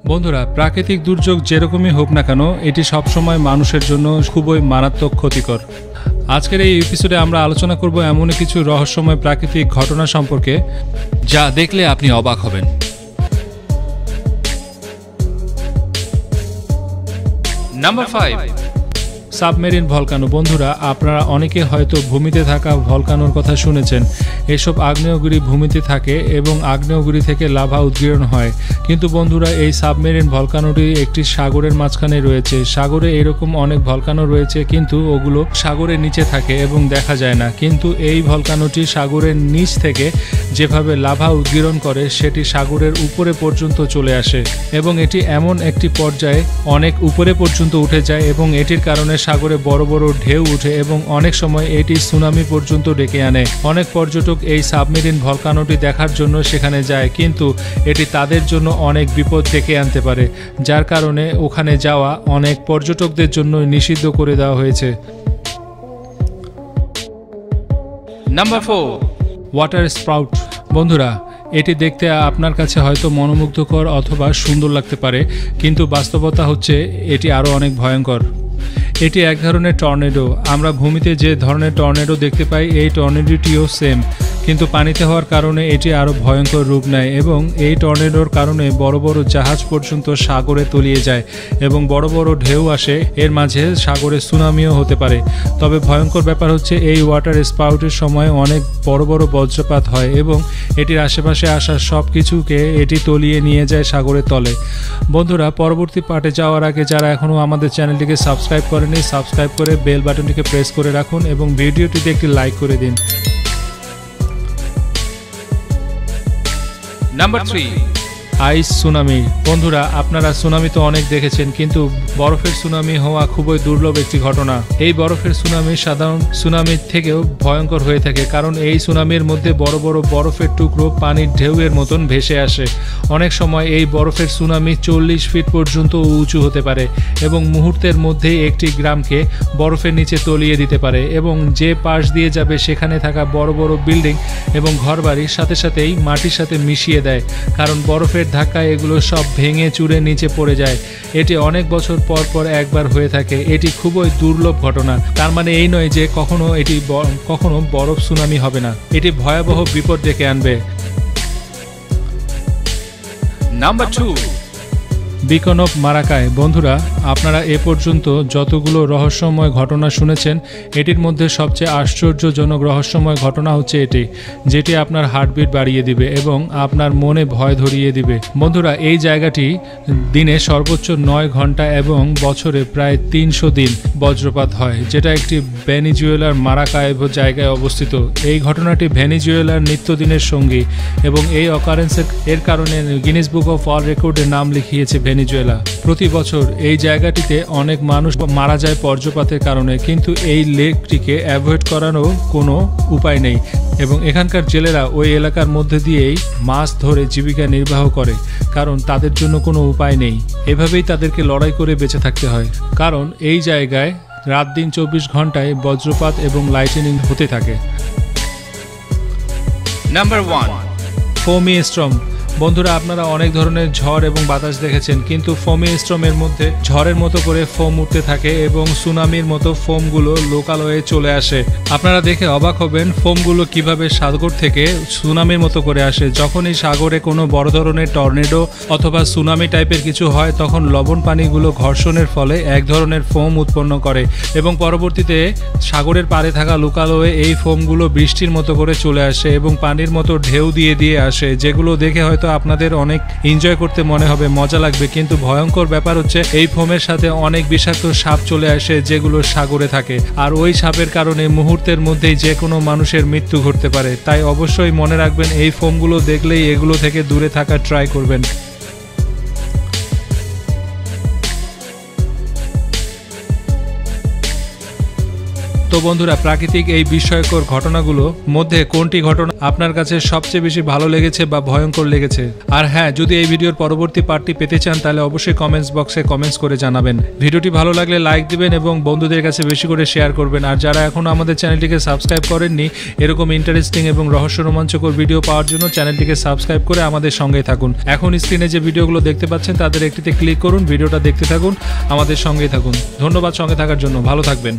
বন্ধুরা, প্রাকৃতিক দুর্যোগ যেরকমই হোক না কেন, এটি সবসময় মানুষের জন্য খুবই মারাত্মক ক্ষতিকর। আজকের এই এপিসোডে আমরা আলোচনা করব এমনই কিছু রহস্যময় প্রাকৃতিক ঘটনা সম্পর্কে যা দেখলে আপনি অবাক হবেন। Number 5, submarine volcano. বন্ধুরা, আপনারা অনেকে হয়তো ভূমিতে থাকা ভলকানোর কথা শুনেছেন। এসব আগ্নেয়গিরি ভূমিতে থাকে এবং আগ্নেয়গিরি থেকে লাভা উদ্গীরণ হয়। কিন্তু বন্ধুরা, এই সাবমেরিন ভলকানোটি একটি সাগরের মাঝখানে রয়েছে। সাগরে এরকম অনেক ভলকানো রয়েছে, কিন্তু ওগুলো সাগরের নিচে থাকে এবং দেখা যায় না। কিন্তু এই ভলকানোটি সাগরের নিচ থেকে যেভাবে লাভা উদ্গীরণ করে, সেটি সাগরের উপরে পর্যন্ত চলে আসে এবং এটি এমন একটি পর্যায়ে অনেক উপরে পর্যন্ত উঠে যায় এবং এটির কারণে সাগরে বড় বড় ঢেউ উঠে এবং অনেক সময় এটি সুনামি পর্যন্ত ডেকে আনে। অনেক পর্যটক এই সাবমেরিন ভলকানোটি দেখার জন্য সেখানে যায়, কিন্তু এটি তাদের জন্য অনেক বিপদ ডেকে আনতে পারে, যার কারণে ওখানে যাওয়া অনেক পর্যটকদের জন্য নিষিদ্ধ করে দেওয়া হয়েছে। Number 4, water sprout. বন্ধুরা, এটি দেখতে আপনার কাছে হয়তো মনোমুগ্ধকর অথবা সুন্দর লাগতে পারে, কিন্তু বাস্তবতা হচ্ছে এটি আরও অনেক ভয়ঙ্কর। এটি এক ধরনের টর্নেডো। আমরা ভূমিতে যে ধরনের টর্নেডো দেখতে পাই, এই টর্নেডোটিও সেম, কিন্তু পানিতে হওয়ার কারণে এটি আরও ভয়ঙ্কর রূপ নেয় এবং এই টর্নেডোর কারণে বড় বড় জাহাজ পর্যন্ত সাগরে তলিয়ে যায় এবং বড় বড় ঢেউ আসে। এর মাঝে সাগরে সুনামিও হতে পারে। তবে ভয়ঙ্কর ব্যাপার হচ্ছে এই ওয়াটার স্পাউটের সময় অনেক বড় বড় বজ্রপাত হয় এবং এটির আশেপাশে আসা সব কিছুকে এটি তলিয়ে নিয়ে যায় সাগরের তলে। বন্ধুরা, পরবর্তী পার্টে যাওয়ার আগে যারা এখনও আমাদের চ্যানেলটিকে সাবস্ক্রাইব করেনি, সাবস্ক্রাইব করে বেল বাটনটিকে প্রেস করে রাখুন এবং ভিডিওটিতে একটি লাইক করে দিন। নাম্বার 3, আইস সুনামি। বন্ধুরা, আপনারা সুনামি তো অনেক দেখেছেন, কিন্তু বরফের সুনামি হওয়া খুবই দুর্লভ একটি ঘটনা। এই বরফের সুনামি সাধারণ সুনামির থেকেও ভয়ঙ্কর হয়ে থাকে, কারণ এই সুনামির মধ্যে বড় বড় বরফের টুকরো পানির ঢেউয়ের মতন ভেসে আসে। অনেক সময় এই বরফের সুনামি 40 ফিট পর্যন্ত উঁচু হতে পারে এবং মুহূর্তের মধ্যেই একটি গ্রামকে বরফের নিচে তলিয়ে দিতে পারে এবং যে পাশ দিয়ে যাবে সেখানে থাকা বড় বড় বিল্ডিং এবং ঘরবাড়ির সাথে সাথেই মাটির সাথে মিশিয়ে দেয়, কারণ বরফের ধাক্কায় এগুলো সব ভেঙে চুরে নিচে পড়ে যায়। এটি অনেক বছর পর পর একবার হয়ে থাকে। এটি খুবই দুর্লভ ঘটনা। তার মানে এই নয় যে কখনো বরফ সুনামি হবে না। এটি ভয়াবহ বিপদ ডেকে আনবে। Number 2, beacon of Maracay. বন্ধুরা, আপনারা এ পর্যন্ত যতগুলো রহস্যময় ঘটনা শুনেছেন, এটির মধ্যে সবচেয়ে আশ্চর্যজনক রহস্যময় ঘটনা হচ্ছে এটি, যেটি আপনার হার্টবিট বাড়িয়ে দিবে এবং আপনার মনে ভয় ধরিয়ে দিবে। বন্ধুরা, এই জায়গাটি দিনে সর্বোচ্চ 9 ঘন্টা এবং বছরে প্রায় 300 দিন বজ্রপাত হয়, যেটা একটি ভেনিজুয়েলার মারাকাইভ জায়গায় অবস্থিত। এই ঘটনাটি ভেনিজুয়েলার নিত্যদিনের সঙ্গী এবং এই অকারেন্সের এর কারণে গিনেস বুক অফ ওয়ার্ল্ড রেকর্ডে নাম লিখিয়েছে ভেনিজুয়েলা। প্রতি বছর এই জায়গাটিতে অনেক মানুষ মারা যায় বজ্রপাতের কারণে, কিন্তু এই লেকটিকে অ্যাভয়েড করারও কোনো উপায় নেই এবং এখানকার জেলেরা ওই এলাকার মধ্যে দিয়েই মাছ ধরে জীবিকা নির্বাহ করে, কারণ তাদের জন্য কোনো উপায় নেই। এভাবেই তাদেরকে লড়াই করে বেঁচে থাকতে হয়, কারণ এই জায়গায় রাত দিন 24 ঘন্টায় বজ্রপাত এবং লাইটেনিং হতে থাকে। নাম্বার 1, ফোমি স্টর্ম। বন্ধুরা, আপনারা অনেক ধরনের ঝড় এবং বাতাস দেখেছেন, কিন্তু ফোমি স্টর্মের মধ্যে ঝড়ের মতো করে ফোম উঠতে থাকে এবং সুনামির মতো ফোমগুলো লোকালয়ে চলে আসে। আপনারা দেখে অবাক হবেন ফোমগুলো কিভাবে সাগর থেকে সুনামির মতো করে আসে। যখনই সাগরে কোনো বড় ধরনের টর্নেডো অথবা সুনামি টাইপের কিছু হয়, তখন লবণ পানিগুলো ঘর্ষণের ফলে এক ধরনের ফোম উৎপন্ন করে এবং পরবর্তীতে সাগরের পাড়ে থাকা লোকালয়ে এই ফোমগুলো বৃষ্টির মতো করে চলে আসে এবং পানির মতো ঢেউ দিয়ে দিয়ে আসে, যেগুলো দেখে হয়তো আপনাদের অনেক এনজয় করতে মনে হবে, মজা লাগবে, কিন্তু ভয়ঙ্কর ব্যাপার হচ্ছে এই ফোমের সাথে অনেক বিষাক্ত সাপ চলে আসে যেগুলো সাগরে থাকে, আর ওই সাপের কারণে মুহূর্তের মধ্যেই যে কোনো মানুষের মৃত্যু ঘটতে পারে। তাই অবশ্যই মনে রাখবেন, এই ফোমগুলো দেখলেই এগুলো থেকে দূরে থাকার ট্রাই করবেন। তো বন্ধুরা, প্রাকৃতিক এই বিস্ময়কর ঘটনাগুলো মধ্যে কোনটি ঘটনা আপনার কাছে সবচেয়ে বেশি ভালো লেগেছে বা ভয়ঙ্কর লেগেছে? আর হ্যাঁ, যদি এই ভিডিওর পরবর্তী পার্টটি পেতে চান তাহলে অবশ্যই কমেন্টস বক্সে কমেন্টস করে জানাবেন। ভিডিওটি ভালো লাগলে লাইক দিবেন এবং বন্ধুদের কাছে বেশি করে শেয়ার করবেন। আর যারা এখনও আমাদের চ্যানেলটিকে সাবস্ক্রাইব করেননি, এরকম ইন্টারেস্টিং এবং রহস্য রোমাঞ্চকর ভিডিও পাওয়ার জন্য চ্যানেলটিকে সাবস্ক্রাইব করে আমাদের সঙ্গেই থাকুন। এখন স্ক্রিনে যে ভিডিওগুলো দেখতে পাচ্ছেন তাদের একটিতে ক্লিক করুন, ভিডিওটা দেখতে থাকুন, আমাদের সঙ্গেই থাকুন। ধন্যবাদ সঙ্গে থাকার জন্য, ভালো থাকবেন।